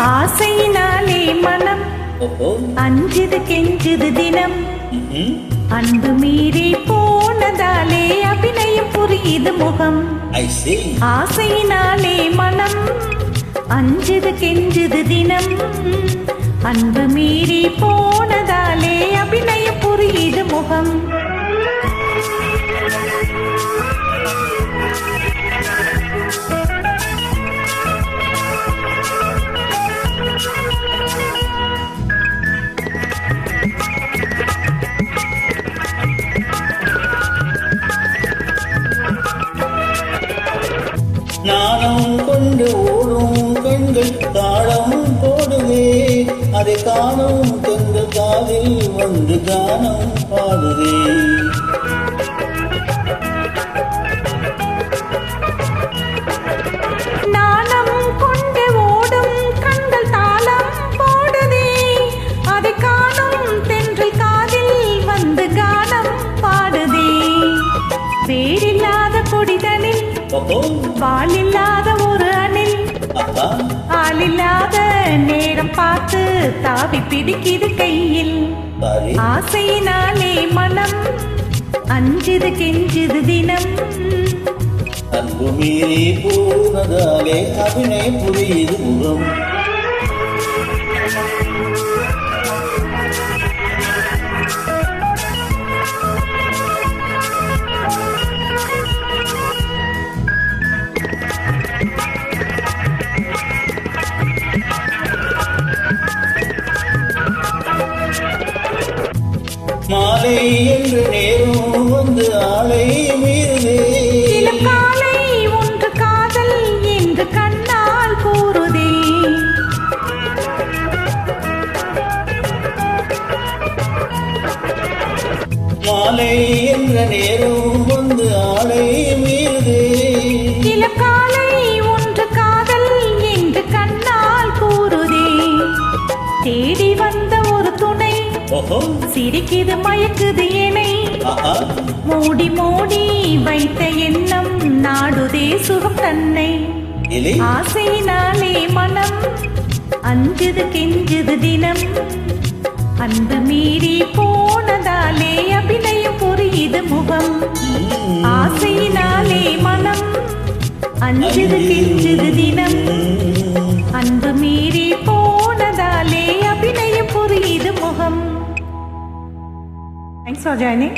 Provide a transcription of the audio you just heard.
ஆசையினாலே மனம் அஞ்சுது கெஞ்சுது தினம் அன்பு மீறி போனதாலே அபிநயம் புரியுது முகம் ஆசையினாலே மனம் அஞ்சுது கெஞ்சுது தினம் அன்பு மீறி போனதாலே அபிநயம் புரியுது முகம் நாணம் கொண்டு ஓடும் கண்கள் தாளம் போடுதே அதை காணும் தென்று காதில் வந்து கானம் பாடுதே நாணம் கொண்டு ஓடும் கண்கள் தாளம் போடுதே அதை காணும் தென்று காதில் வந்து கானம் பாடுதே பேரில்லாத கொடிதனில் வாலில்லாத ஒரு அணில் ஆளில்லாத நேரம் பார்த்து தாவி பிடிக்குது கையில் ஆசையினாலே மனம் அஞ்சுது கெஞ்சுது தினம் அன்பு மீறி போனதாலே அபிநய புரியுது முகம் மாலை என்று நேரம் வந்து ஆளை மீறுதே காலை ஒன்று காதல் என்று கண்ணால் கூறுதே மாலை என்ற நேரம் வந்து ஆளை மீறுதே காலை ஒன்று காதல் என்று கண்ணால் கூறுதே தேடி வந்த ஒரு துணை சிரிக்குது மயக்குது என்னை மூடி மூடி வைத்த எண்ணம் நாடுதே சுகம் தன்னை ஆசையினாலே மனம் அஞ்சுது கெஞ்சுது தினம் அன்பு மீறி போனதாலே அபிநயம் புரியுது முகம் ஆசையினாலே மனம் அஞ்சுது கெஞ்சுது தினம் அன்பு மீறி போனதாலே அபிநயம் புரியுது முகம். Thanks for joining.